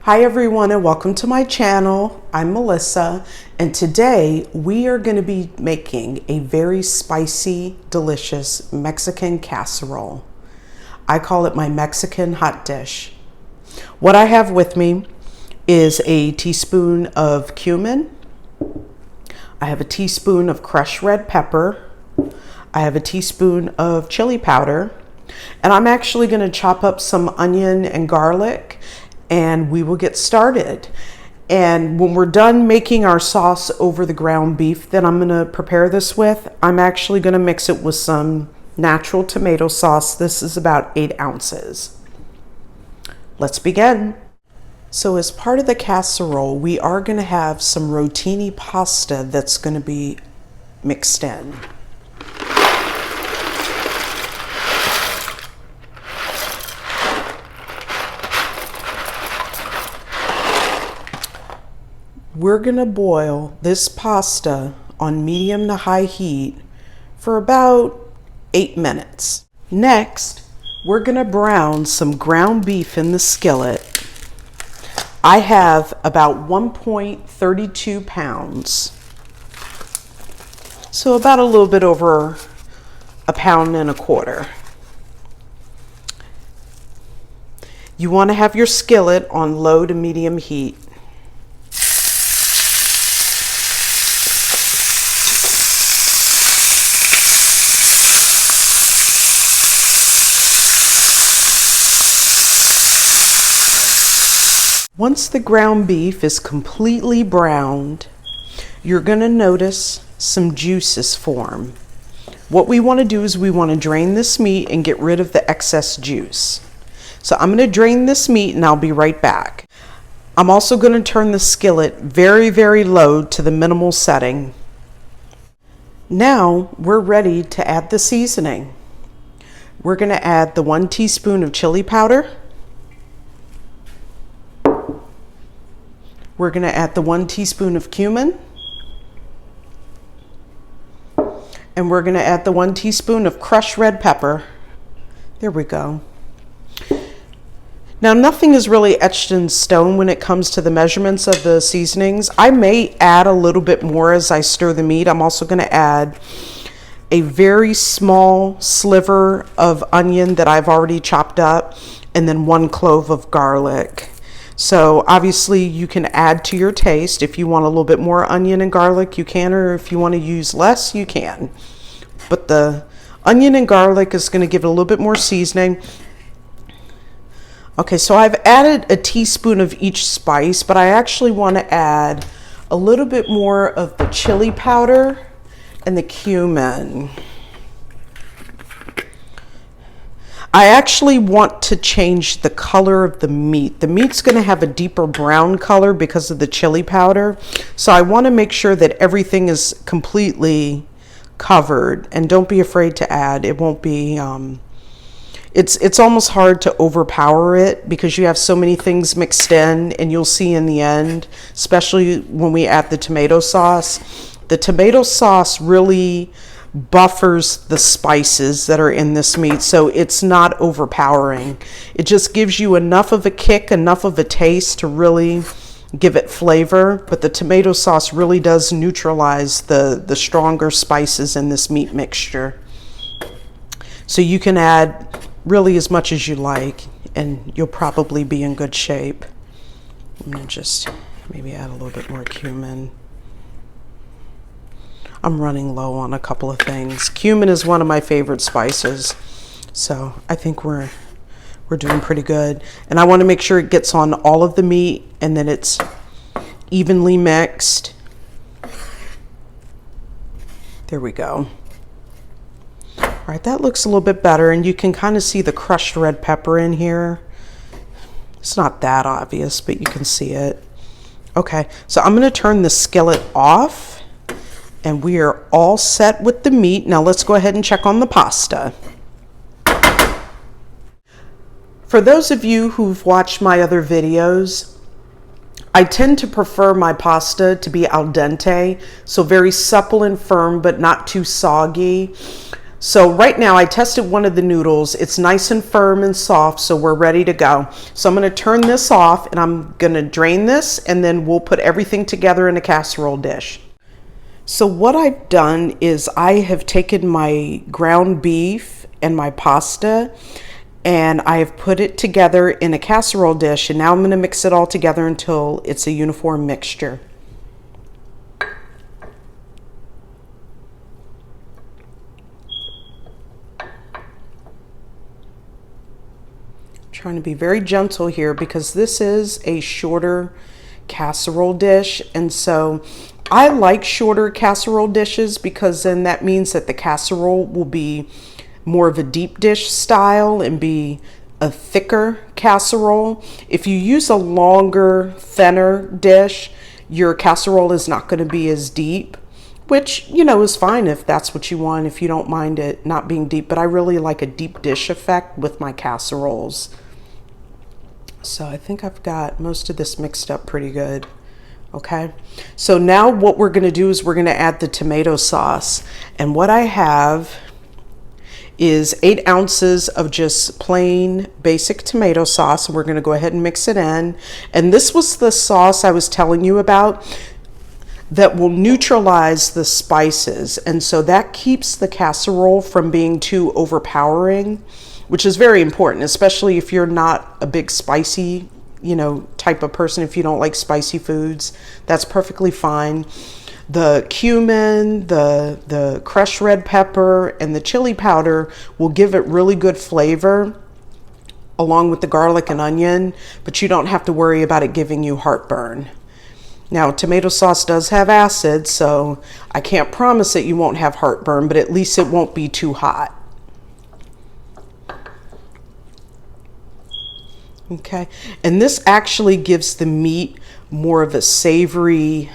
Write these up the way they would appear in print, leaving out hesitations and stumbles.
Hi everyone and welcome to my channel. I'm Melissa and today we are going to be making a very spicy, delicious Mexican casserole. I call it my Mexican hot dish. What I have with me is a teaspoon of cumin. I have a teaspoon of crushed red pepper. I have a teaspoon of chili powder. And I'm actually going to chop up some onion and garlic and we will get started. And when we're done making our sauce over the ground beef that I'm going to prepare this with, I'm actually going to mix it with some natural tomato sauce. This is about 8 ounces. Let's begin. So as part of the casserole, we are going to have some rotini pasta that's going to be mixed in. We're going to boil this pasta on medium to high heat for about 8 minutes. Next, we're going to brown some ground beef in the skillet. I have about 1.32 pounds. So about a little bit over 1.25 pounds. You want to have your skillet on low to medium heat. Once the ground beef is completely browned, you're going to notice some juices form. What we want to do is we want to drain this meat and get rid of the excess juice. So I'm going to drain this meat and I'll be right back. I'm also going to turn the skillet very, very low to the minimal setting. Now we're ready to add the seasoning. We're going to add the 1 teaspoon of chili powder. We're going to add the 1 teaspoon of cumin. And we're going to add the 1 teaspoon of crushed red pepper. There we go. Now nothing is really etched in stone when it comes to the measurements of the seasonings. I may add a little bit more as I stir the meat. I'm also going to add a very small sliver of onion that I've already chopped up and then 1 clove of garlic. So obviously you can add to your taste. If you want a little bit more onion and garlic, you can, or if you want to use less, you can. But the onion and garlic is going to give it a little bit more seasoning. Okay, so I've added a teaspoon of each spice, but I actually want to add a little bit more of the chili powder and the cumin. I actually want to change the color of the meat. The meat's going to have a deeper brown color because of the chili powder. So I want to make sure that everything is completely covered. And don't be afraid to add. It won't be, it's almost hard to overpower it because you have so many things mixed in, and you'll see in the end, especially when we add the tomato sauce. The tomato sauce really buffers the spices that are in this meat, so it's not overpowering. It just gives you enough of a kick, enough of a taste to really give it flavor, but the tomato sauce really does neutralize the stronger spices in this meat mixture. So you can add really as much as you like and you'll probably be in good shape. I'm gonna just maybe add a little bit more cumin. I'm running low on a couple of things. Cumin is one of my favorite spices, so I think we're doing pretty good. And I want to make sure it gets on all of the meat and that it's evenly mixed. There we go. All right, that looks a little bit better, and you can kind of see the crushed red pepper in here. It's not that obvious, but you can see it. Okay, so I'm going to turn the skillet off. And we are all set with the meat. Now let's go ahead and check on the pasta. For those of you who've watched my other videos, I tend to prefer my pasta to be al dente, so very supple and firm, but not too soggy. So right now I tested one of the noodles. It's nice and firm and soft, so we're ready to go. So I'm going to turn this off and I'm going to drain this, and then we'll put everything together in a casserole dish. So what I've done is I have taken my ground beef and my pasta and I have put it together in a casserole dish, and now I'm going to mix it all together until it's a uniform mixture. Trying to be very gentle here because this is a shorter casserole dish, and so I like shorter casserole dishes because then that means that the casserole will be more of a deep dish style and be a thicker casserole. If you use a longer, thinner dish, your casserole is not going to be as deep, which, you know, is fine if that's what you want, if you don't mind it not being deep. But I really like a deep dish effect with my casseroles. So I think I've got most of this mixed up pretty good. Okay, so now what we're going to do is we're going to add the tomato sauce. And what I have is 8 ounces of just plain basic tomato sauce. We're going to go ahead and mix it in. And this was the sauce I was telling you about that will neutralize the spices. And so that keeps the casserole from being too overpowering, which is very important, especially if you're not a big spicy, you know, type of person. If you don't like spicy foods, that's perfectly fine. The cumin, the crushed red pepper, and the chili powder will give it really good flavor along with the garlic and onion, but you don't have to worry about it giving you heartburn. Now, tomato sauce does have acid, so I can't promise that you won't have heartburn, but at least it won't be too hot. Okay, and this actually gives the meat more of a savory,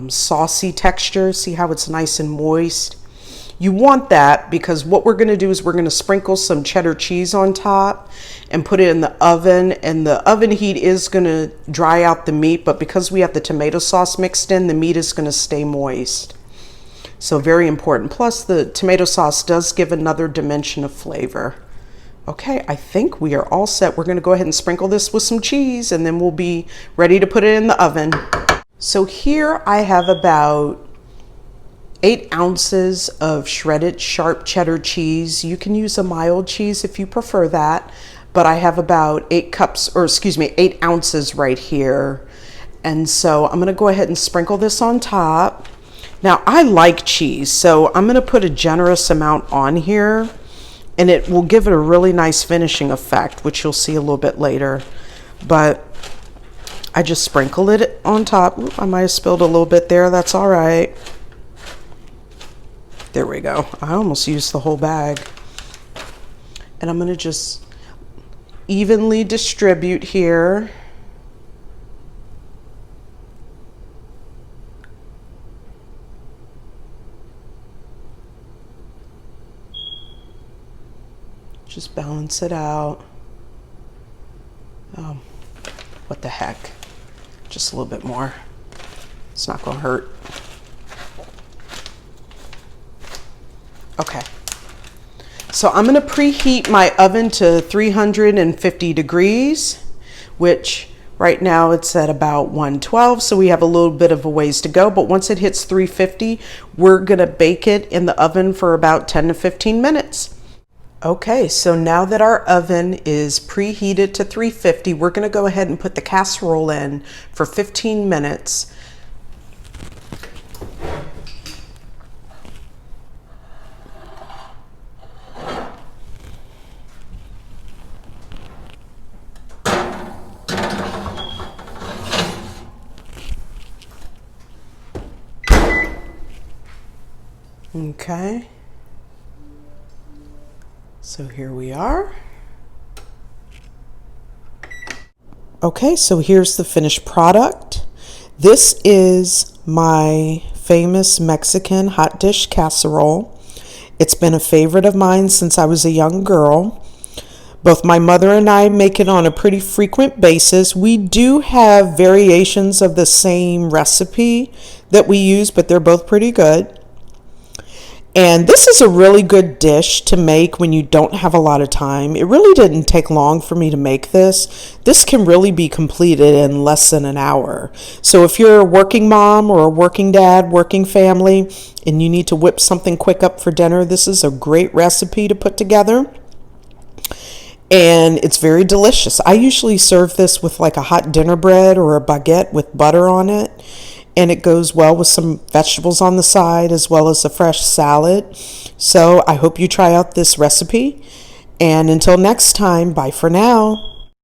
saucy texture. See how it's nice and moist? You want that because what we're going to do is we're going to sprinkle some cheddar cheese on top and put it in the oven, and the oven heat is going to dry out the meat, but because we have the tomato sauce mixed in, the meat is going to stay moist. So very important. Plus the tomato sauce does give another dimension of flavor. Okay, I think we are all set. We're going to go ahead and sprinkle this with some cheese, and then we'll be ready to put it in the oven. So here I have about 8 ounces of shredded sharp cheddar cheese. You can use a mild cheese if you prefer that, but I have about 8 ounces right here. And so I'm going to go ahead and sprinkle this on top. Now I like cheese, so I'm going to put a generous amount on here, and it will give it a really nice finishing effect, which you'll see a little bit later. But I just sprinkled it on top. Ooh, I might have spilled a little bit there. That's all right. There we go. I almost used the whole bag. And I'm going to just evenly distribute here. Just balance it out. What the heck? Just a little bit more. It's not going to hurt. Okay. So I'm going to preheat my oven to 350 degrees, which right now it's at about 112. So we have a little bit of a ways to go. But once it hits 350, we're going to bake it in the oven for about 10 to 15 minutes. Okay, so now that our oven is preheated to 350, we're going to go ahead and put the casserole in for 15 minutes. Okay. So here we are. Okay, so here's the finished product. This is my famous Mexican hot dish casserole. It's been a favorite of mine since I was a young girl. Both my mother and I make it on a pretty frequent basis. We do have variations of the same recipe that we use, but they're both pretty good. And this is a really good dish to make when you don't have a lot of time. It really didn't take long for me to make this. This can really be completed in less than an hour. So if you're a working mom or a working dad, working family, and you need to whip something quick up for dinner, this is a great recipe to put together. And it's very delicious. I usually serve this with like a hot dinner bread or a baguette with butter on it. And it goes well with some vegetables on the side as well as a fresh salad. So I hope you try out this recipe. And until next time, bye for now.